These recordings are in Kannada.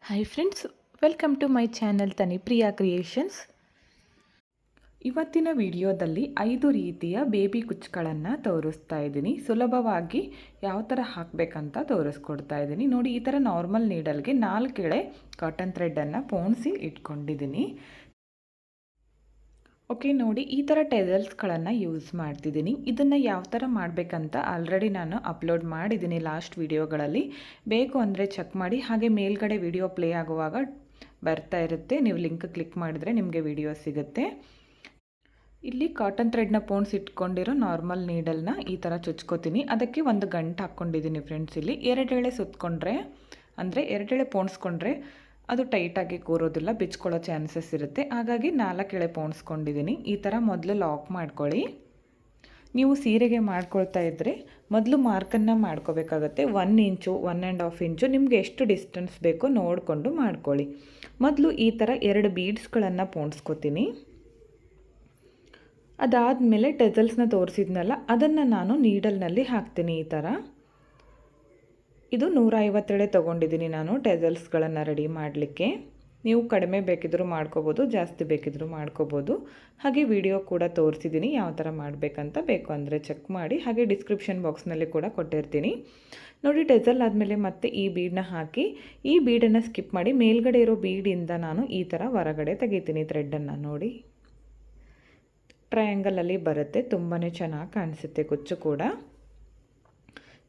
Hi friends, welcome to my channel Tanipriya creations. ಇವತ್ತಿನ ವಿಡಿಯೋದಲ್ಲಿ 5 ರೀತಿಯ ಬೇಬಿ ಕುಚ್ಚುಗಳನ್ನು ತೋರಿಸ್ತಾ ಇದ್ದೀನಿ. ಸುಲಭವಾಗಿ ಯಾವ ಥರ ಹಾಕಬೇಕಂತ ತೋರಿಸ್ಕೊಡ್ತಾ ಇದ್ದೀನಿ. ನೋಡಿ, ಈ ಥರ ನಾರ್ಮಲ್ ನೀಡಲ್ಗೆ 4 ಎಳೆ ಕಾಟನ್ ಥ್ರೆಡ್ಡನ್ನು ಪೋಣಿಸಿ ಇಟ್ಕೊಂಡಿದ್ದೀನಿ. ಓಕೆ, ನೋಡಿ ಈ ಥರ ಟೆಸಲ್ಸ್ಗಳನ್ನು ಯೂಸ್ ಮಾಡ್ತಿದ್ದೀನಿ. ಇದನ್ನು ಯಾವ ಥರ ಮಾಡಬೇಕಂತ ಆಲ್ರೆಡಿ ನಾನು ಅಪ್ಲೋಡ್ ಮಾಡಿದ್ದೀನಿ ಲಾಸ್ಟ್ ವಿಡಿಯೋಗಳಲ್ಲಿ. ಬೇಕು ಅಂದರೆ ಚೆಕ್ ಮಾಡಿ. ಹಾಗೆ ಮೇಲ್ಗಡೆ ವಿಡಿಯೋ ಪ್ಲೇ ಆಗುವಾಗ ಬರ್ತಾ ಇರುತ್ತೆ, ನೀವು ಲಿಂಕ್ ಕ್ಲಿಕ್ ಮಾಡಿದರೆ ನಿಮಗೆ ವಿಡಿಯೋ ಸಿಗುತ್ತೆ. ಇಲ್ಲಿ ಕಾಟನ್ ಥ್ರೆಡ್ನ ಪೋಣಿಸಿ ಇಟ್ಕೊಂಡಿರೋ ನಾರ್ಮಲ್ ನೀಡಲ್ನ ಈ ಥರ ಚುಚ್ಕೋತೀನಿ. ಅದಕ್ಕೆ ಒಂದು ಗಂಟು ಹಾಕ್ಕೊಂಡಿದ್ದೀನಿ ಫ್ರೆಂಡ್ಸ್. ಇಲ್ಲಿ 2 ಎಳೆ ಸುತ್ತಕೊಂಡ್ರೆ, ಅಂದರೆ 2 ಎಳೆ ಪೋಣಿಸ್ಕೊಂಡ್ರೆ ಅದು ಟೈಟಾಗಿ ಕೂರೋದಿಲ್ಲ, ಬಿಚ್ಕೊಳ್ಳೋ ಚಾನ್ಸಸ್ ಇರುತ್ತೆ. ಹಾಗಾಗಿ 4 ಎಳೆ ಪೋಣಿಸ್ಕೊಂಡಿದ್ದೀನಿ. ಈ ಥರ ಮೊದಲು ಲಾಕ್ ಮಾಡ್ಕೊಳ್ಳಿ. ನೀವು ಸೀರೆಗೆ ಮಾಡ್ಕೊಳ್ತಾ ಇದ್ದರೆ ಮೊದಲು ಮಾರ್ಕನ್ನು ಮಾಡ್ಕೋಬೇಕಾಗತ್ತೆ. 1 ಇಂಚು 1.5 ಇಂಚು ನಿಮಗೆ ಎಷ್ಟು ಡಿಸ್ಟೆನ್ಸ್ ಬೇಕೋ ನೋಡಿಕೊಂಡು ಮಾಡ್ಕೊಳ್ಳಿ. ಮೊದಲು ಈ ಥರ 2 ಬೀಡ್ಸ್ಗಳನ್ನು ಪೋಣಿಸ್ಕೋತೀನಿ. ಅದಾದಮೇಲೆ ಟೆಸಲ್ಸ್ನ ತೋರಿಸಿದ್ನಲ್ಲ, ಅದನ್ನು ನಾನು ನೀಡಲ್ನಲ್ಲಿ ಹಾಕ್ತೀನಿ. ಈ ಥರ ಇದು 150 ಎಳೆ ತೊಗೊಂಡಿದ್ದೀನಿ ನಾನು ಟೆಸಲ್ಸ್ಗಳನ್ನು ರೆಡಿ ಮಾಡಲಿಕ್ಕೆ. ನೀವು ಕಡಿಮೆ ಬೇಕಿದ್ದರೂ ಮಾಡ್ಕೋಬೋದು, ಜಾಸ್ತಿ ಬೇಕಿದ್ದರೂ ಮಾಡ್ಕೋಬೋದು. ಹಾಗೆ ವಿಡಿಯೋ ಕೂಡ ತೋರಿಸಿದ್ದೀನಿ ಯಾವ ಥರ ಮಾಡಬೇಕಂತ. ಬೇಕು ಅಂದರೆ ಚೆಕ್ ಮಾಡಿ. ಹಾಗೆ ಡಿಸ್ಕ್ರಿಪ್ಷನ್ ಬಾಕ್ಸ್ನಲ್ಲಿ ಕೂಡ ಕೊಟ್ಟಿರ್ತೀನಿ. ನೋಡಿ, ಟೆಸಲ್ ಆದಮೇಲೆ ಮತ್ತೆ ಈ ಬೀಡನ್ನ ಹಾಕಿ, ಈ ಬೀಡನ್ನು ಸ್ಕಿಪ್ ಮಾಡಿ ಮೇಲ್ಗಡೆ ಇರೋ ಬೀಡಿಂದ ನಾನು ಈ ಥರ ಹೊರಗಡೆ ತೆಗಿತೀನಿ ಥ್ರೆಡ್ಡನ್ನು. ನೋಡಿ, ಟ್ರಯಾಂಗಲಲ್ಲಿ ಬರುತ್ತೆ, ತುಂಬಾ ಚೆನ್ನಾಗಿ ಕಾಣಿಸುತ್ತೆ ಕುಚ್ಚು ಕೂಡ.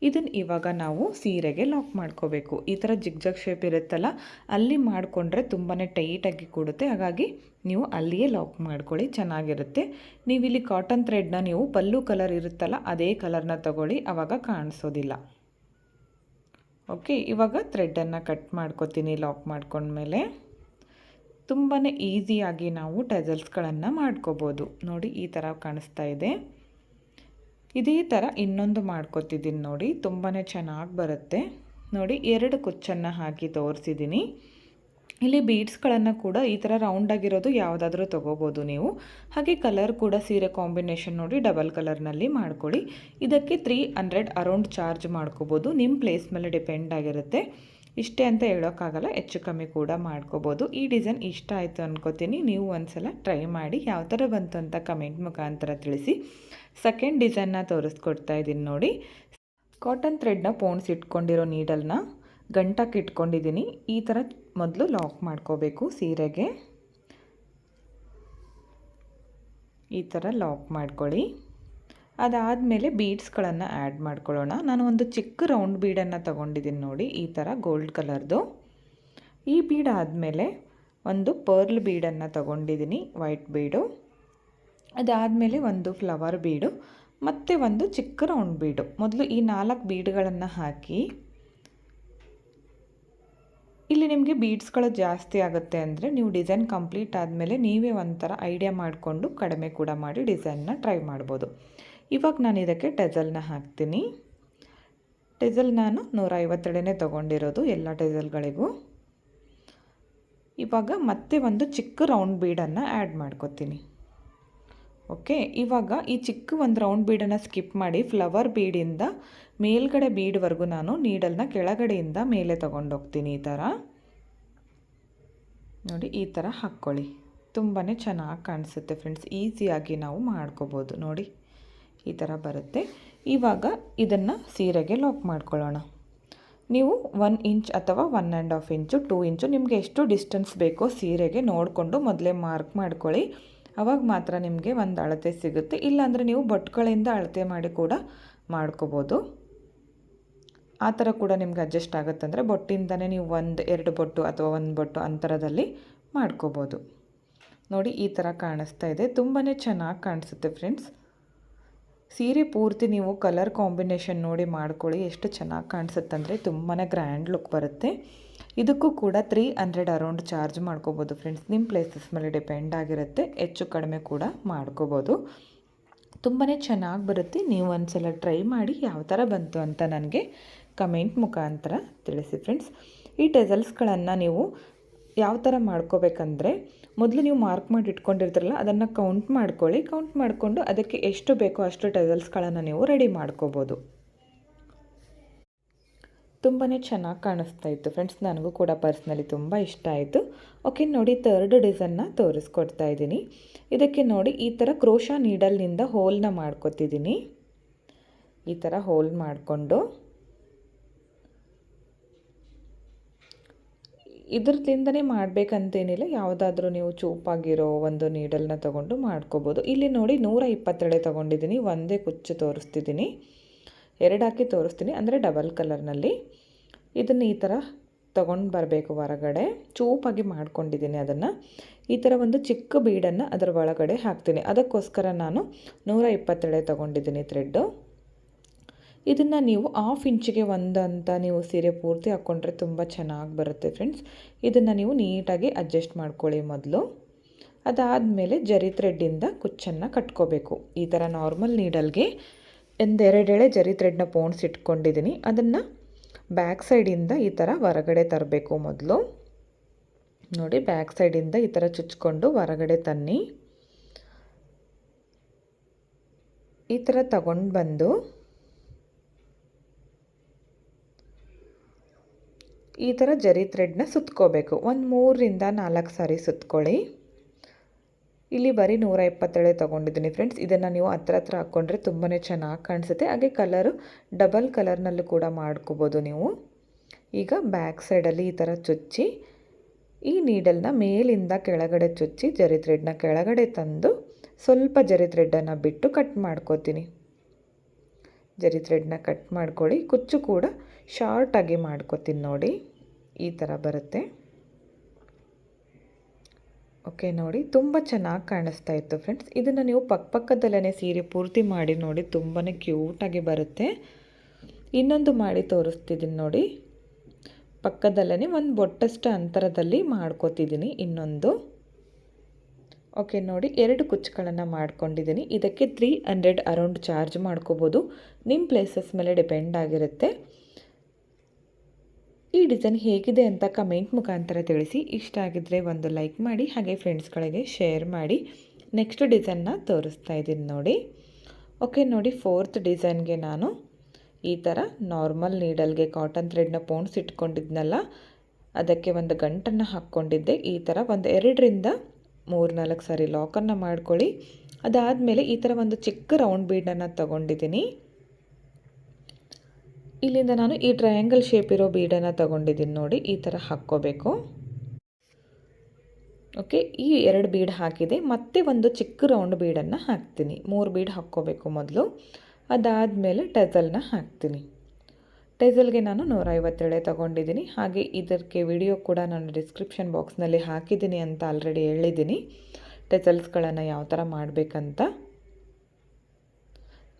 ಇದನ್ನು ಇವಾಗ ನಾವು ಸೀರೆಗೆ ಲಾಕ್ ಮಾಡ್ಕೋಬೇಕು. ಈ ಥರ ಜಿಗ್ಜಾಗ್ ಶೇಪ್ ಇರುತ್ತಲ್ಲ, ಅಲ್ಲಿ ಮಾಡಿಕೊಂಡ್ರೆ ತುಂಬಾ ಟೈಟಾಗಿ ಕೂಡುತ್ತೆ. ಹಾಗಾಗಿ ನೀವು ಅಲ್ಲಿಯೇ ಲಾಕ್ ಮಾಡ್ಕೊಳ್ಳಿ, ಚೆನ್ನಾಗಿರುತ್ತೆ. ನೀವಿಲ್ಲಿ ಕಾಟನ್ ಥ್ರೆಡ್ನ ನೀವು ಪಲ್ಲು ಕಲರ್ ಇರುತ್ತಲ್ಲ ಅದೇ ಕಲರ್ನ ತಗೊಳ್ಳಿ, ಆವಾಗ ಕಾಣಿಸೋದಿಲ್ಲ. ಓಕೆ, ಇವಾಗ ಥ್ರೆಡ್ಡನ್ನು ಕಟ್ ಮಾಡ್ಕೋತೀನಿ ಲಾಕ್ ಮಾಡ್ಕೊಂಡ್ಮೇಲೆ. ತುಂಬಾ ಈಸಿಯಾಗಿ ನಾವು ಟೆಸಲ್ಸ್ಗಳನ್ನು ಮಾಡ್ಕೋಬೋದು. ನೋಡಿ, ಈ ಥರ ಕಾಣಿಸ್ತಾ ಇದೆ. ಇದೇ ಥರ ಇನ್ನೊಂದು ಮಾಡ್ಕೊತಿದ್ದೀನಿ ನೋಡಿ, ತುಂಬಾ ಚೆನ್ನಾಗಿ ಬರುತ್ತೆ. ನೋಡಿ, 2 ಕುಚ್ಚನ್ನು ಹಾಕಿ ತೋರಿಸಿದ್ದೀನಿ. ಇಲ್ಲಿ ಬೀಡ್ಸ್ಗಳನ್ನು ಕೂಡ ಈ ಥರ ರೌಂಡಾಗಿರೋದು ಯಾವುದಾದ್ರೂ ತೊಗೋಬೋದು ನೀವು. ಹಾಗೆ ಕಲರ್ ಕೂಡ ಸೀರೆ ಕಾಂಬಿನೇಷನ್ ನೋಡಿ ಡಬಲ್ ಕಲರ್ನಲ್ಲಿ ಮಾಡ್ಕೊಳ್ಳಿ. ಇದಕ್ಕೆ 300 ಅರೌಂಡ್ ಚಾರ್ಜ್ ಮಾಡ್ಕೋಬೋದು. ನಿಮ್ಮ ಪ್ಲೇಸ್ ಮೇಲೆ ಡಿಪೆಂಡ್ ಆಗಿರುತ್ತೆ. ಇಷ್ಟೇ ಅಂತ ಹೇಳೋಕ್ಕಾಗಲ್ಲ, ಹೆಚ್ಚು ಕಮ್ಮಿ ಕೂಡ ಮಾಡ್ಕೋಬೋದು. ಈ ಡಿಸೈನ್ ಇಷ್ಟ ಆಯಿತು ಅನ್ಕೋತೀನಿ. ನೀವು ಒಂದ್ಸಲ ಟ್ರೈ ಮಾಡಿ ಯಾವ ಥರ ಬಂತು ಅಂತ ಕಮೆಂಟ್ ಮುಖಾಂತರ ತಿಳಿಸಿ. ಸೆಕೆಂಡ್ ಡಿಸೈನ್ನ ತೋರಿಸ್ಕೊಡ್ತಾ ಇದ್ದೀನಿ ನೋಡಿ. ಕಾಟನ್ ಥ್ರೆಡ್ನ ಪೋಣಿಸಿ ಇಟ್ಕೊಂಡಿರೋ ನೀಡಲ್ನ ಗಂಟಕ್ಕೆ ಇಟ್ಕೊಂಡಿದ್ದೀನಿ. ಈ ಥರ ಮೊದಲು ಲಾಕ್ ಮಾಡ್ಕೋಬೇಕು ಸೀರೆಗೆ. ಈ ಥರ ಲಾಕ್ ಮಾಡ್ಕೊಳ್ಳಿ. ಅದಾದಮೇಲೆ ಬೀಡ್ಸ್ಗಳನ್ನು ಆ್ಯಡ್ ಮಾಡ್ಕೊಳ್ಳೋಣ. ನಾನು ಒಂದು ಚಿಕ್ಕ ರೌಂಡ್ ಬೀಡನ್ನು ತೊಗೊಂಡಿದ್ದೀನಿ ನೋಡಿ, ಈ ಥರ ಗೋಲ್ಡ್ ಕಲರ್ದು. ಈ ಬೀಡ್ ಆದಮೇಲೆ ಒಂದು ಪರ್ಲ್ ಬೀಡನ್ನು ತೊಗೊಂಡಿದ್ದೀನಿ, ವೈಟ್ ಬೀಡು. ಅದಾದಮೇಲೆ ಒಂದು ಫ್ಲವರ್ ಬೀಡು ಮತ್ತು ಒಂದು ಚಿಕ್ಕ ರೌಂಡ್ ಬೀಡು. ಮೊದಲು ಈ 4 ಬೀಡ್ಗಳನ್ನು ಹಾಕಿ, ಇಲ್ಲಿ ನಿಮಗೆ ಬೀಡ್ಸ್ಗಳು ಜಾಸ್ತಿ ಆಗುತ್ತೆ ಅಂದರೆ ನೀವು ಡಿಸೈನ್ ಕಂಪ್ಲೀಟ್ ಆದಮೇಲೆ ನೀವೇ ಒಂಥರ ಐಡಿಯಾ ಮಾಡಿಕೊಂಡು ಕಡಿಮೆ ಕೂಡ ಮಾಡಿ ಡಿಸೈನ್ನ ಟ್ರೈ ಮಾಡ್ಬೋದು. ಇವಾಗ ನಾನು ಇದಕ್ಕೆ ಟೆಸಲ್ನ ಹಾಕ್ತೀನಿ. ಟೆಸಲ್ ನಾನು 150 ಎಳೆನೇ ತೊಗೊಂಡಿರೋದು ಎಲ್ಲ ಟೆಸಲ್ಗಳಿಗೂ. ಇವಾಗ ಮತ್ತೆ ಒಂದು ಚಿಕ್ಕ ರೌಂಡ್ ಬೀಡನ್ನು ಆ್ಯಡ್ ಮಾಡ್ಕೊತೀನಿ. ಓಕೆ, ಇವಾಗ ಈ ಚಿಕ್ಕ ಒಂದು ರೌಂಡ್ ಬೀಡನ್ನು ಸ್ಕಿಪ್ ಮಾಡಿ ಫ್ಲವರ್ ಬೀಡಿಂದ ಮೇಲ್ಗಡೆ ಬೀಡ್ವರೆಗೂ ನಾನು ನೀಡಲ್ನ ಕೆಳಗಡೆಯಿಂದ ಮೇಲೆ ತೊಗೊಂಡೋಗ್ತೀನಿ. ಈ ಥರ ನೋಡಿ, ಈ ಥರ ಹಾಕ್ಕೊಳ್ಳಿ. ತುಂಬಾ ಚೆನ್ನಾಗಿ ಕಾಣಿಸುತ್ತೆ ಫ್ರೆಂಡ್ಸ್. ಈಸಿಯಾಗಿ ನಾವು ಮಾಡ್ಕೋಬೋದು. ನೋಡಿ, ಈ ಥರ ಬರುತ್ತೆ. ಇವಾಗ ಇದನ್ನು ಸೀರೆಗೆ ಲಾಕ್ ಮಾಡ್ಕೊಳ್ಳೋಣ. ನೀವು 1 ಇಂಚ್ ಅಥವಾ 1.5 ಇಂಚು 2 ಇಂಚು ನಿಮಗೆ ಎಷ್ಟು ಡಿಸ್ಟೆನ್ಸ್ ಬೇಕೋ ಸೀರೆಗೆ ನೋಡಿಕೊಂಡು ಮೊದಲೇ ಮಾರ್ಕ್ ಮಾಡ್ಕೊಳ್ಳಿ. ಆವಾಗ ಮಾತ್ರ ನಿಮಗೆ ಒಂದು ಅಳತೆ ಸಿಗುತ್ತೆ. ಇಲ್ಲಾಂದರೆ ನೀವು ಬೊಟ್ಟುಗಳಿಂದ ಅಳತೆ ಮಾಡಿ ಕೂಡ ಮಾಡ್ಕೋಬೋದು. ಆ ಥರ ಕೂಡ ನಿಮ್ಗೆ ಅಡ್ಜಸ್ಟ್ ಆಗುತ್ತಂದರೆ ಬೊಟ್ಟಿಂದನೇ ನೀವು 1-2 ಬೊಟ್ಟು ಅಥವಾ 1 ಬೊಟ್ಟು ಅಂತರದಲ್ಲಿ ಮಾಡ್ಕೋಬೋದು. ನೋಡಿ, ಈ ಥರ ಕಾಣಿಸ್ತಾ ಇದೆ. ತುಂಬಾ ಚೆನ್ನಾಗಿ ಕಾಣಿಸುತ್ತೆ ಫ್ರೆಂಡ್ಸ್. ಸೀರೆ ಪೂರ್ತಿ ನೀವು ಕಲರ್ ಕಾಂಬಿನೇಷನ್ ನೋಡಿ ಮಾಡ್ಕೊಳ್ಳಿ, ಎಷ್ಟು ಚೆನ್ನಾಗಿ ಕಾಣಿಸುತ್ತಂದರೆ ತುಂಬಾ ಗ್ರ್ಯಾಂಡ್ ಲುಕ್ ಬರುತ್ತೆ. ಇದಕ್ಕೂ ಕೂಡ 300 ಅರೌಂಡ್ ಚಾರ್ಜ್ ಮಾಡ್ಕೋಬೋದು ಫ್ರೆಂಡ್ಸ್. ನಿಮ್ಮ ಪ್ಲೇಸಸ್ ಮೇಲೆ ಡಿಪೆಂಡ್ ಆಗಿರುತ್ತೆ, ಹೆಚ್ಚು ಕಡಿಮೆ ಕೂಡ ಮಾಡ್ಕೋಬೋದು. ತುಂಬಾ ಚೆನ್ನಾಗಿ ಬರುತ್ತೆ. ನೀವು ಒಂದ್ಸಲ ಟ್ರೈ ಮಾಡಿ ಯಾವ ಥರ ಬಂತು ಅಂತ ನನಗೆ ಕಮೆಂಟ್ ಮುಖಾಂತರ ತಿಳಿಸಿ ಫ್ರೆಂಡ್ಸ್. ಈ ಟೆಸಲ್ಸ್ಗಳನ್ನು ನೀವು ಯಾವ ಥರ ಮಾಡ್ಕೋಬೇಕಂದ್ರೆ, ಮೊದಲು ನೀವು ಮಾರ್ಕ್ ಮಾಡಿ ಇಟ್ಕೊಂಡಿರ್ತೀರಲ್ಲ ಅದನ್ನು ಕೌಂಟ್ ಮಾಡ್ಕೊಳ್ಳಿ. ಕೌಂಟ್ ಮಾಡಿಕೊಂಡು ಅದಕ್ಕೆ ಎಷ್ಟು ಬೇಕೋ ಅಷ್ಟು ಟೆಸಲ್ಸ್ಗಳನ್ನು ನೀವು ರೆಡಿ ಮಾಡ್ಕೋಬೋದು. ತುಂಬಾ ಚೆನ್ನಾಗಿ ಕಾಣಿಸ್ತಾ ಇತ್ತು ಫ್ರೆಂಡ್ಸ್. ನನಗೂ ಕೂಡ ಪರ್ಸ್ನಲಿ ತುಂಬ ಇಷ್ಟ ಆಯಿತು. ಓಕೆ ನೋಡಿ, ಥರ್ಡ್ ಡಿಸೈನ್ನ ತೋರಿಸ್ಕೊಡ್ತಾ ಇದ್ದೀನಿ. ಇದಕ್ಕೆ ನೋಡಿ ಈ ಥರ ಕ್ರೋಶಾ ನೀಡಲ್ನಿಂದ ಹೋಲ್ನ ಮಾಡ್ಕೊತಿದ್ದೀನಿ. ಈ ಥರ ಹೋಲ್ ಮಾಡಿಕೊಂಡು ಇದ್ರದಿಂದನೇ ಮಾಡಬೇಕಂತೇನಿಲ್ಲ, ಯಾವುದಾದ್ರೂ ನೀವು ಚೂಪಾಗಿರೋ ಒಂದು ನೀಡಲ್ನ ತೊಗೊಂಡು ಮಾಡ್ಕೋಬೋದು. ಇಲ್ಲಿ ನೋಡಿ 120 ತೊಗೊಂಡಿದ್ದೀನಿ. ಒಂದೇ ಕುಚ್ಚು ತೋರಿಸ್ತಿದ್ದೀನಿ, 2 ಹಾಕಿ ತೋರಿಸ್ತೀನಿ, ಅಂದರೆ ಡಬಲ್ ಕಲರ್ನಲ್ಲಿ. ಇದನ್ನು ಈ ಥರ ತೊಗೊಂಡು ಬರಬೇಕು ಹೊರಗಡೆ. ಚೂಪಾಗಿ ಮಾಡ್ಕೊಂಡಿದ್ದೀನಿ ಅದನ್ನು. ಈ ಥರ ಒಂದು ಚಿಕ್ಕ ಬೀಡನ್ನು ಅದರ ಒಳಗಡೆ ಹಾಕ್ತೀನಿ. ಅದಕ್ಕೋಸ್ಕರ ನಾನು 120 ತೊಗೊಂಡಿದ್ದೀನಿ ಥ್ರೆಡ್ಡು. ಇದನ್ನು ನೀವು 1/2 ಇಂಚಿಗೆ ಅಂತ ನೀವು ಸೀರೆ ಪೂರ್ತಿ ಹಾಕ್ಕೊಂಡ್ರೆ ತುಂಬ ಚೆನ್ನಾಗಿ ಬರುತ್ತೆ ಫ್ರೆಂಡ್ಸ್. ಇದನ್ನು ನೀವು ನೀಟಾಗಿ ಅಡ್ಜಸ್ಟ್ ಮಾಡ್ಕೊಳ್ಳಿ ಮೊದಲು. ಅದಾದಮೇಲೆ ಜರಿ ಥ್ರೆಡ್ಡಿಂದ ಕುಚ್ಚನ್ನು ಕಟ್ಕೋಬೇಕು. ಈ ಥರ ನಾರ್ಮಲ್ ನೀಡಲ್ಗೆ 2 ಎಳೆ ಜರಿ ಥ್ರೆಡ್ನ ಪೋಣಿಸಿಟ್ಕೊಂಡಿದ್ದೀನಿ. ಅದನ್ನು ಬ್ಯಾಕ್ ಸೈಡಿಂದ ಈ ಥರ ಹೊರಗಡೆ ತರಬೇಕು. ಮೊದಲು ನೋಡಿ, ಬ್ಯಾಕ್ ಸೈಡಿಂದ ಈ ಥರ ಚುಚ್ಕೊಂಡು ಹೊರಗಡೆ ತನ್ನಿ. ಈ ಥರ ತಗೊಂಡು ಬಂದು ಈ ಥರ ಜರಿ ಥ್ರೆಡ್ನ ಸುತ್ಕೋಬೇಕು. ಒಂದು 3ರಿಂದ 4 ಸಾರಿ ಸುತ್ಕೊಳ್ಳಿ. ಇಲ್ಲಿ ಬರೀ 120 ತೊಗೊಂಡಿದ್ದೀನಿ ಫ್ರೆಂಡ್ಸ್. ಇದನ್ನು ನೀವು ಹತ್ರ ಹಾಕ್ಕೊಂಡ್ರೆ ತುಂಬಾ ಚೆನ್ನಾಗಿ ಕಾಣಿಸುತ್ತೆ. ಹಾಗೆ ಕಲರು ಡಬಲ್ ಕಲರ್ನಲ್ಲೂ ಕೂಡ ಮಾಡ್ಕೋಬೋದು ನೀವು. ಈಗ ಬ್ಯಾಕ್ ಸೈಡಲ್ಲಿ ಈ ಥರ ಚುಚ್ಚಿ ಈ ನೀಡಲ್ನ ಮೇಲಿಂದ ಕೆಳಗಡೆ ಚುಚ್ಚಿ ಜರಿ ಥ್ರೆಡ್ನ ಕೆಳಗಡೆ ತಂದು ಸ್ವಲ್ಪ ಜರಿ ಥ್ರೆಡ್ಡನ್ನು ಬಿಟ್ಟು ಕಟ್ ಮಾಡ್ಕೋತೀನಿ. ಜರಿ ಥ್ರೆಡ್ನ ಕಟ್ ಮಾಡ್ಕೊಳ್ಳಿ. ಕುಚ್ಚು ಕೂಡ ಶಾರ್ಟಾಗಿ ಮಾಡ್ಕೋತೀನಿ ನೋಡಿ, ಈ ಥರ ಬರುತ್ತೆ. ಓಕೆ ನೋಡಿ, ತುಂಬ ಚೆನ್ನಾಗಿ ಕಾಣಿಸ್ತಾ ಇತ್ತು ಫ್ರೆಂಡ್ಸ್. ಇದನ್ನು ನೀವು ಪಕ್ಕದಲ್ಲೇ ಸೀರೆ ಪೂರ್ತಿ ಮಾಡಿ ನೋಡಿ, ತುಂಬಾ ಕ್ಯೂಟಾಗಿ ಬರುತ್ತೆ. ಇನ್ನೊಂದು ಮಾಡಿ ತೋರಿಸ್ತಿದ್ದೀನಿ ನೋಡಿ. ಪಕ್ಕದಲ್ಲೇ ಒಂದು ಬೊಟ್ಟಷ್ಟು ಅಂತರದಲ್ಲಿ ಮಾಡ್ಕೋತಿದ್ದೀನಿ ಇನ್ನೊಂದು. ಓಕೆ ನೋಡಿ, 2 ಕುಚ್ಚುಗಳನ್ನು ಮಾಡ್ಕೊಂಡಿದ್ದೀನಿ. ಇದಕ್ಕೆ 300 ಅರೌಂಡ್ ಚಾರ್ಜ್ ಮಾಡ್ಕೋಬೋದು. ನಿಮ್ಮ ಪ್ಲೇಸಸ್ ಮೇಲೆ ಡಿಪೆಂಡ್ ಆಗಿರುತ್ತೆ. ಈ ಡಿಸೈನ್ ಹೇಗಿದೆ ಅಂತ ಕಮೆಂಟ್ ಮುಖಾಂತರ ತಿಳಿಸಿ. ಇಷ್ಟ ಆಗಿದ್ದರೆ ಒಂದು ಲೈಕ್ ಮಾಡಿ, ಹಾಗೆ ಫ್ರೆಂಡ್ಸ್ಗಳಿಗೆ ಶೇರ್ ಮಾಡಿ. ನೆಕ್ಸ್ಟ್ ಡಿಸೈನ್ನ ತೋರಿಸ್ತಾ ಇದ್ದೀನಿ ನೋಡಿ. ಓಕೆ ನೋಡಿ, 4th ಡಿಸೈನ್ಗೆ ನಾನು ಈ ಥರ ನಾರ್ಮಲ್ ನೀಡಲ್ಗೆ ಕಾಟನ್ ಥ್ರೆಡ್ನ ಪೋಣಿಸಿಟ್ಕೊಂಡಿದ್ನಲ್ಲ, ಅದಕ್ಕೆ ಒಂದು ಗಂಟನ್ನು ಹಾಕ್ಕೊಂಡಿದ್ದೆ. ಈ ಥರ ಒಂದು 2ರಿಂದ 3-4 ಸಾರಿ ಲಾಕನ್ನು ಮಾಡ್ಕೊಳ್ಳಿ. ಅದಾದಮೇಲೆ ಈ ಥರ ಒಂದು ಚಿಕ್ಕ ರೌಂಡ್ ಬೀಡನ್ನು ತಗೊಂಡಿದ್ದೀನಿ. ಇಲ್ಲಿಂದ ನಾನು ಈ ಟ್ರಯಾಂಗಲ್ ಶೇಪ್ ಇರೋ ಬೀಡನ್ನು ತಗೊಂಡಿದ್ದೀನಿ ನೋಡಿ, ಈ ಥರ ಹಾಕ್ಕೋಬೇಕು. ಓಕೆ, ಈ 2 ಬೀಡ್ ಹಾಕಿದೆ. ಮತ್ತೆ ಒಂದು ಚಿಕ್ಕ ರೌಂಡ್ ಬೀಡನ್ನು ಹಾಕ್ತೀನಿ. 3 ಬೀಡ್ ಹಾಕ್ಕೋಬೇಕು ಮೊದಲು. ಅದಾದಮೇಲೆ ಟೆಸಲ್ನ ಹಾಕ್ತೀನಿ. ಟೆಸಲ್ಗೆ ನಾನು 150 ತೊಗೊಂಡಿದ್ದೀನಿ. ಹಾಗೆ ಇದಕ್ಕೆ ವಿಡಿಯೋ ಕೂಡ ನಾನು ಡಿಸ್ಕ್ರಿಪ್ಷನ್ ಬಾಕ್ಸ್ನಲ್ಲಿ ಹಾಕಿದ್ದೀನಿ ಅಂತ ಆಲ್ರೆಡಿ ಹೇಳಿದ್ದೀನಿ, ಟೆಸಲ್ಸ್ಗಳನ್ನು ಯಾವ ಥರ ಮಾಡಬೇಕಂತ.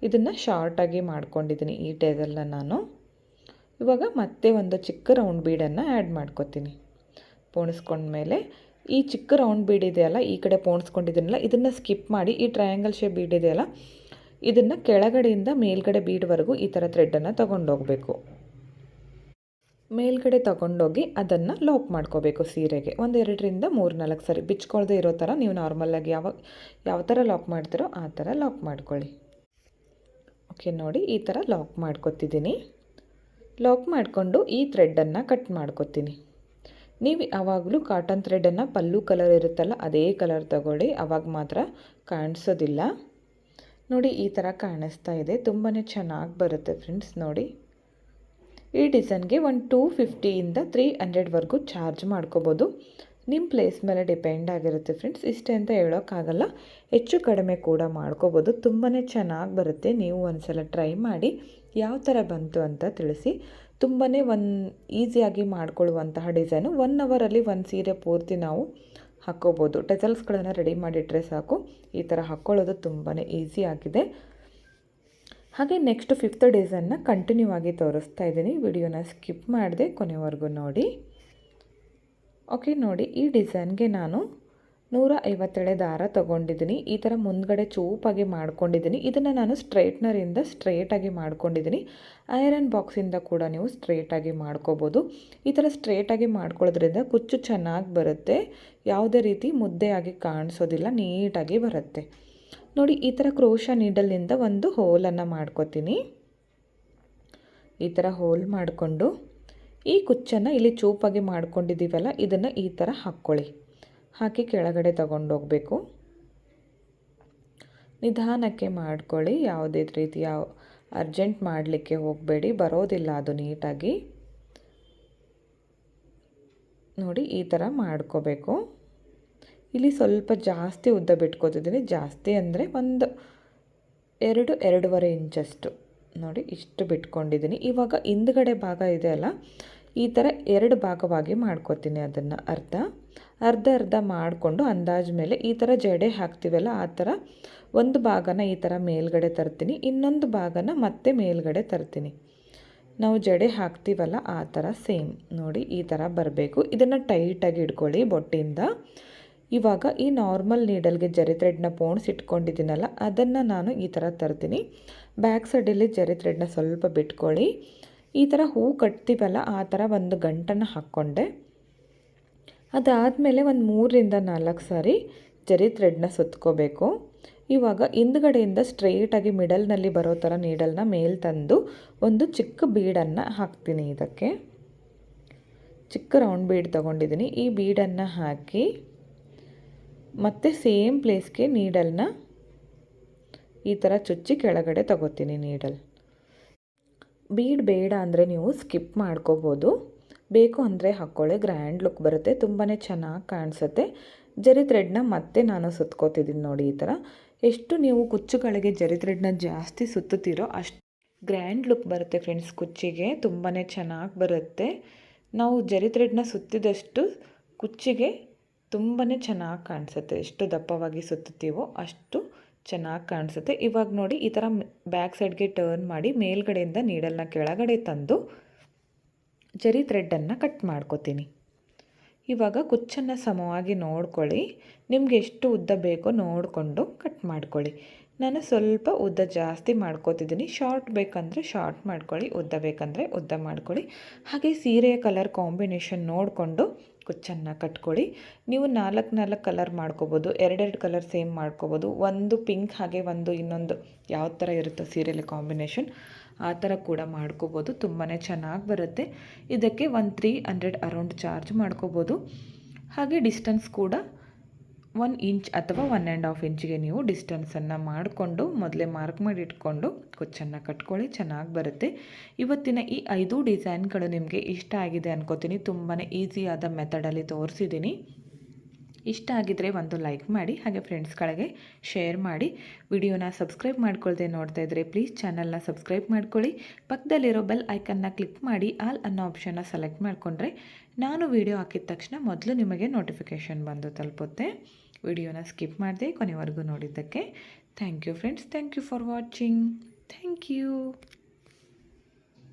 ಇದನ್ನು ಶಾರ್ಟಾಗಿ ಮಾಡ್ಕೊಂಡಿದ್ದೀನಿ ಈ ಟೆಸಲ್ನ ನಾನು. ಇವಾಗ ಮತ್ತೆ ಒಂದು ಚಿಕ್ಕ ರೌಂಡ್ ಬೀಡನ್ನು ಆ್ಯಡ್ ಮಾಡ್ಕೊತೀನಿ. ಪೋಣಿಸ್ಕೊಂಡ್ಮೇಲೆ ಈ ಚಿಕ್ಕ ರೌಂಡ್ ಬೀಡ್ ಇದೆಯಲ್ಲ, ಈ ಕಡೆ ಪೋಣಿಸ್ಕೊಂಡಿದ್ದೀನಲ್ಲ, ಇದನ್ನು ಸ್ಕಿಪ್ ಮಾಡಿ ಈ ಟ್ರಯಾಂಗಲ್ ಶೇಪ್ ಬೀಡ್ ಇದೆಯಲ್ಲ, ಇದನ್ನು ಕೆಳಗಡೆಯಿಂದ ಮೇಲ್ಗಡೆ ಬೀಡ್ವರೆಗೂ ಈ ಥರ ಥ್ರೆಡ್ಡನ್ನು ತೊಗೊಂಡೋಗಬೇಕು. ಮೇಲ್ಗಡೆ ತೊಗೊಂಡೋಗಿ ಅದನ್ನು ಲಾಕ್ ಮಾಡ್ಕೋಬೇಕು ಸೀರೆಗೆ. ಒಂದು 2ರಿಂದ 3-4 ಸಾರಿ ಬಿಚ್ಕೊಳ್ದೇ ಇರೋ ಥರ ನೀವು ನಾರ್ಮಲಾಗಿ ಯಾವ ಥರ ಲಾಕ್ ಮಾಡ್ತೀರೋ ಆ ಥರ ಲಾಕ್ ಮಾಡ್ಕೊಳ್ಳಿ. ಓಕೆ ನೋಡಿ, ಈ ಥರ ಲಾಕ್ ಮಾಡ್ಕೊತಿದ್ದೀನಿ. ಲಾಕ್ ಮಾಡಿಕೊಂಡು ಈ ಥ್ರೆಡ್ಡನ್ನು ಕಟ್ ಮಾಡ್ಕೊತೀನಿ. ನೀವು ಯಾವಾಗಲೂ ಕಾಟನ್ ಥ್ರೆಡ್ಡನ್ನು ಪಲ್ಲು ಕಲರ್ ಇರುತ್ತಲ್ಲ ಅದೇ ಕಲರ್ ತಗೊಳ್ಳಿ, ಆವಾಗ ಮಾತ್ರ ಕಾಣಿಸೋದಿಲ್ಲ. ನೋಡಿ, ಈ ಥರ ಕಾಣಿಸ್ತಾ ಇದೆ. ತುಂಬಾ ಚೆನ್ನಾಗಿ ಬರುತ್ತೆ ಫ್ರೆಂಡ್ಸ್. ನೋಡಿ, ಈ ಡಿಸೈನ್ಗೆ ಒಂದು 250ಇಂದ 300ವರೆಗೂ ಚಾರ್ಜ್ ಮಾಡ್ಕೋಬೋದು. ನಿಮ್ಮ ಪ್ಲೇಸ್ ಮೇಲೆ ಡಿಪೆಂಡ್ ಆಗಿರುತ್ತೆ ಫ್ರೆಂಡ್ಸ್. ಇಷ್ಟೇ ಅಂತ ಹೇಳೋಕ್ಕಾಗಲ್ಲ, ಹೆಚ್ಚು ಕಡಿಮೆ ಕೂಡ ಮಾಡ್ಕೋಬೋದು. ತುಂಬಾ ಚೆನ್ನಾಗಿ ಬರುತ್ತೆ. ನೀವು ಒಂದ್ಸಲ ಟ್ರೈ ಮಾಡಿ ಯಾವ ಥರ ಬಂತು ಅಂತ ತಿಳಿಸಿ. ತುಂಬಾ ಈಸಿಯಾಗಿ ಮಾಡ್ಕೊಳ್ಳುವಂತಹ ಡಿಸೈನು. 1 ಅವರಲ್ಲಿ ಒಂದು ಸೀರೆ ಪೂರ್ತಿ ನಾವು ಹಾಕ್ಕೋಬೋದು. ಟೆಸಲ್ಸ್ಗಳನ್ನು ರೆಡಿ ಮಾಡಿಟ್ರೆ ಸಾಕು. ಈ ಥರ ಹಾಕ್ಕೊಳ್ಳೋದು ತುಂಬಾ ಈಸಿ ಆಗಿದೆ. ಹಾಗೆ ನೆಕ್ಸ್ಟ್ 5th ಡಿಸೈನ್ನ ಕಂಟಿನ್ಯೂ ಆಗಿ ತೋರಿಸ್ತಾ ಇದ್ದೀನಿ. ವಿಡಿಯೋನ ಸ್ಕಿಪ್ ಮಾಡಿದೆ, ಕೊನೆವರೆಗೂ ನೋಡಿ. ಓಕೆ ನೋಡಿ, ಈ ಡಿಸೈನ್ಗೆ ನಾನು 150 ದಾರ ತೊಗೊಂಡಿದ್ದೀನಿ. ಈ ಥರ ಮುಂದ್ಗಡೆ ಚೂಪಾಗಿ ಮಾಡ್ಕೊಂಡಿದ್ದೀನಿ. ಇದನ್ನು ನಾನು ಸ್ಟ್ರೈಟ್ನರಿಂದ ಸ್ಟ್ರೇಟಾಗಿ ಮಾಡ್ಕೊಂಡಿದ್ದೀನಿ. ಐರನ್ ಬಾಕ್ಸಿಂದ ಕೂಡ ನೀವು ಸ್ಟ್ರೇಟಾಗಿ ಮಾಡ್ಕೋಬೋದು. ಈ ಥರ ಸ್ಟ್ರೇಟಾಗಿ ಮಾಡ್ಕೊಳ್ಳೋದ್ರಿಂದ ಕುಚ್ಚು ಚೆನ್ನಾಗಿ ಬರುತ್ತೆ. ಯಾವುದೇ ರೀತಿ ಮುದ್ದೆಯಾಗಿ ಕಾಣಿಸೋದಿಲ್ಲ, ನೀಟಾಗಿ ಬರುತ್ತೆ. ನೋಡಿ, ಈ ಥರ ಕ್ರೋಶಾ ನೀಡಲ್ನಿಂದ ಒಂದು ಹೋಲನ್ನು ಮಾಡ್ಕೋತೀನಿ. ಈ ಥರ ಹೋಲ್ ಮಾಡಿಕೊಂಡು ಈ ಕುಚ್ಚನ್ನು ಇಲ್ಲಿ ಚೂಪಾಗಿ ಮಾಡ್ಕೊಂಡಿದ್ದೀವಲ್ಲ ಇದನ್ನು ಈ ಥರ ಹಾಕ್ಕೊಳ್ಳಿ. ಹಾಕಿ ಕೆಳಗಡೆ ತಗೊಂಡೋಗಬೇಕು. ನಿಧಾನಕ್ಕೆ ಮಾಡ್ಕೊಳ್ಳಿ, ಯಾವುದೇ ರೀತಿಯ ಅರ್ಜೆಂಟ್ ಮಾಡಲಿಕ್ಕೆ ಹೋಗಬೇಡಿ, ಬರೋದಿಲ್ಲ ಅದು ನೀಟಾಗಿ. ನೋಡಿ ಈ ಥರ ಮಾಡ್ಕೋಬೇಕು. ಇಲ್ಲಿ ಸ್ವಲ್ಪ ಜಾಸ್ತಿ ಉದ್ದ ಬಿಟ್ಕೋತಿದ್ದೀನಿ, ಜಾಸ್ತಿ ಅಂದರೆ ಒಂದು 2-2.5 ಇಂಚಷ್ಟು ನೋಡಿ ಇಷ್ಟು ಬಿಟ್ಕೊಂಡಿದ್ದೀನಿ. ಇವಾಗ ಹಿಂದ್ಗಡೆ ಭಾಗ ಇದೆ ಅಲ್ಲ, ಈ ಥರ 2 ಭಾಗವಾಗಿ ಮಾಡ್ಕೋತೀನಿ. ಅದನ್ನು ಅರ್ಧ ಮಾಡಿಕೊಂಡು ಅಂದಾಜು ಮೇಲೆ ಈ ಥರ ಜಡೆ ಹಾಕ್ತೀವಲ್ಲ ಆ ಥರ ಒಂದು ಭಾಗನ ಈ ಥರ ಮೇಲ್ಗಡೆ ತರ್ತೀನಿ, ಇನ್ನೊಂದು ಭಾಗನ ಮತ್ತೆ ಮೇಲ್ಗಡೆ ತರ್ತೀನಿ. ನಾವು ಜಡೆ ಹಾಕ್ತೀವಲ್ಲ ಆ ಥರ ಸೇಮ್ ನೋಡಿ ಈ ಥರ ಬರಬೇಕು. ಇದನ್ನು ಟೈಟಾಗಿ ಇಟ್ಕೊಳ್ಳಿ ಬೊಟ್ಟಿಂದ. ಇವಾಗ ಈ ನಾರ್ಮಲ್ ನೀಡಲ್ಗೆ ಜರಿ ಥ್ರೆಡ್ನ ಪೋಣಿಸಿಟ್ಕೊಂಡಿದ್ದೀನಲ್ಲ ಅದನ್ನು ನಾನು ಈ ಥರ ತರ್ತೀನಿ. ಬ್ಯಾಕ್ ಸೈಡಲ್ಲಿ ಜರಿ ಥ್ರೆಡ್ನ ಸ್ವಲ್ಪ ಬಿಟ್ಕೊಳ್ಳಿ. ಈ ಥರ ಹೂ ಕಟ್ತೀವಲ್ಲ ಆ ಥರ ಒಂದು ಗಂಟನ್ನು ಹಾಕ್ಕೊಂಡೆ. ಅದಾದಮೇಲೆ ಒಂದು 3-4 ಸಾರಿ ಜರಿ ಥ್ರೆಡ್ನ ಸುತ್ಕೋಬೇಕು. ಇವಾಗ ಹಿಂದ್ಗಡೆಯಿಂದ ಸ್ಟ್ರೈಟಾಗಿ ಮಿಡಲ್ನಲ್ಲಿ ಬರೋ ಥರ ನೀಡಲ್ನ ಮೇಲೆ ತಂದು ಒಂದು ಚಿಕ್ಕ ಬೀಡನ್ನು ಹಾಕ್ತೀನಿ. ಇದಕ್ಕೆ ಚಿಕ್ಕ ರೌಂಡ್ ಬೀಡ್ ತೊಗೊಂಡಿದ್ದೀನಿ. ಈ ಬೀಡನ್ನು ಹಾಕಿ ಮತ್ತೆ ಸೇಮ್ ಪ್ಲೇಸ್ಗೆ ನೀಡಲ್ನ ಈ ಥರ ಚುಚ್ಚಿ ಕೆಳಗಡೆ ತಗೋತೀನಿ. ನೀಡಲ್ ಬೀಡ್ ಬೇಡ ಅಂದರೆ ನೀವು ಸ್ಕಿಪ್ ಮಾಡ್ಕೋಬೋದು, ಬೇಕು ಅಂದರೆ ಹಾಕ್ಕೊಳ್ಳಿ, ಗ್ರ್ಯಾಂಡ್ ಲುಕ್ ಬರುತ್ತೆ, ತುಂಬಾ ಚೆನ್ನಾಗಿ ಕಾಣಿಸುತ್ತೆ. ಜರಿ ಥ್ರೆಡ್ನ ಮತ್ತೆ ನಾನು ಸುತ್ಕೋತಿದ್ದೀನಿ ನೋಡಿ ಈ ಥರ. ಎಷ್ಟು ನೀವು ಕುಚ್ಚುಗಳಿಗೆ ಜರಿ ಥ್ರೆಡ್ನ ಜಾಸ್ತಿ ಸುತ್ತುತ್ತೀರೋ ಅಷ್ಟು ಗ್ರ್ಯಾಂಡ್ ಲುಕ್ ಬರುತ್ತೆ ಫ್ರೆಂಡ್ಸ್. ಕುಚ್ಚಿಗೆ ತುಂಬಾ ಚೆನ್ನಾಗಿ ಬರುತ್ತೆ. ನಾವು ಜರಿ ಥ್ರೆಡ್ನ ಸುತ್ತಿದಷ್ಟು ಕುಚ್ಚಿಗೆ ತುಂಬಾ ಚೆನ್ನಾಗಿ ಕಾಣಿಸುತ್ತೆ. ಎಷ್ಟು ದಪ್ಪವಾಗಿ ಸುತ್ತುತ್ತೀವೋ ಅಷ್ಟು ಚೆನ್ನಾಗಿ ಕಾಣಿಸುತ್ತೆ. ಇವಾಗ ನೋಡಿ ಈ ಥರ ಬ್ಯಾಕ್ ಸೈಡ್ಗೆ ಟರ್ನ್ ಮಾಡಿ ಮೇಲ್ಗಡೆಯಿಂದ ನೀಡಲ್ನ ಕೆಳಗಡೆ ತಂದು ಜರಿ ಥ್ರೆಡ್ಡನ್ನು ಕಟ್ ಮಾಡ್ಕೋತೀನಿ. ಇವಾಗ ಕುಚ್ಚನ್ನು ಸಮವಾಗಿ ನೋಡ್ಕೊಳ್ಳಿ, ನಿಮಗೆ ಎಷ್ಟು ಉದ್ದ ಬೇಕೋ ನೋಡಿಕೊಂಡು ಕಟ್ ಮಾಡ್ಕೊಳ್ಳಿ. ನಾನು ಸ್ವಲ್ಪ ಉದ್ದ ಜಾಸ್ತಿ ಮಾಡ್ಕೋತಿದ್ದೀನಿ. ಶಾರ್ಟ್ ಬೇಕಂದರೆ ಶಾರ್ಟ್ ಮಾಡ್ಕೊಳ್ಳಿ, ಉದ್ದ ಬೇಕಂದರೆ ಉದ್ದ ಮಾಡ್ಕೊಳ್ಳಿ. ಹಾಗೆ ಸೀರೆಯ ಕಲರ್ ಕಾಂಬಿನೇಷನ್ ನೋಡಿಕೊಂಡು ಕುಚ್ಚನ್ನು ಕಟ್ಕೊಳ್ಳಿ. ನೀವು 4 ಕಲರ್ ಮಾಡ್ಕೋಬೋದು, 2 ಕಲರ್ ಸೇಮ್ ಮಾಡ್ಕೋಬೋದು. ಒಂದು ಪಿಂಕ್ ಹಾಗೆ ಒಂದು ಇನ್ನೊಂದು ಯಾವ ಥರ ಇರುತ್ತೋ ಸೀರೆಯಲ್ಲಿ ಕಾಂಬಿನೇಷನ್ ಆ ಥರ ಕೂಡ ಮಾಡ್ಕೋಬೋದು. ತುಂಬಾ ಚೆನ್ನಾಗಿ ಬರುತ್ತೆ. ಇದಕ್ಕೆ ಒಂದು 300 ಅರೌಂಡ್ ಚಾರ್ಜ್ ಮಾಡ್ಕೋಬೋದು. ಹಾಗೆ ಡಿಸ್ಟೆನ್ಸ್ ಕೂಡ 1 ಇಂಚ್ ಅಥವಾ 1.5 ಇಂಚಿಗೆ ನೀವು ಡಿಸ್ಟೆನ್ಸನ್ನು ಮಾಡಿಕೊಂಡು ಮೊದಲೇ ಮಾರ್ಕ್ ಮಾಡಿ ಇಟ್ಕೊಂಡು ಕುಚ್ಚನ್ನು ಕಟ್ಕೊಳ್ಳಿ, ಚೆನ್ನಾಗಿ ಬರುತ್ತೆ. ಇವತ್ತಿನ ಈ 5 ಡಿಸೈನ್ಗಳು ನಿಮಗೆ ಇಷ್ಟ ಆಗಿದೆ ಅನ್ಕೋತೀನಿ. ತುಂಬಾ ಈಸಿಯಾದ ಮೆಥಡಲ್ಲಿ ತೋರಿಸಿದ್ದೀನಿ. ಇಷ್ಟ ಆಗಿದ್ದರೆ ಒಂದು ಲೈಕ್ ಮಾಡಿ, ಹಾಗೆ ಫ್ರೆಂಡ್ಸ್ಗಳಿಗೆ ಶೇರ್ ಮಾಡಿ. ವಿಡಿಯೋನ ಸಬ್ಸ್ಕ್ರೈಬ್ ಮಾಡ್ಕೊಳ್ದೆ ನೋಡ್ತಾ ಇದ್ದರೆ ಪ್ಲೀಸ್ ಚಾನಲ್ನ ಸಬ್ಸ್ಕ್ರೈಬ್ ಮಾಡ್ಕೊಳ್ಳಿ. ಪಕ್ಕದಲ್ಲಿರೋ ಬೆಲ್ ಐಕನ್ನ ಕ್ಲಿಕ್ ಮಾಡಿ ಆಲ್ ಅನ್ನೋ ಆಪ್ಷನ್ನ ಸೆಲೆಕ್ಟ್ ಮಾಡಿಕೊಂಡ್ರೆ ನಾನು ವಿಡಿಯೋ ಹಾಕಿದ ತಕ್ಷಣ ಮೊದಲು ನಿಮಗೆ ನೋಟಿಫಿಕೇಷನ್ ಬಂದು ತಲುಪುತ್ತೆ. ವಿಡಿಯೋನ ಸ್ಕಿಪ್ ಮಾಡದೆ ಕೊನೆವರೆಗೂ ನೋಡಿದ್ದಕ್ಕೆ thank you friends. Thank you for watching. Thank you.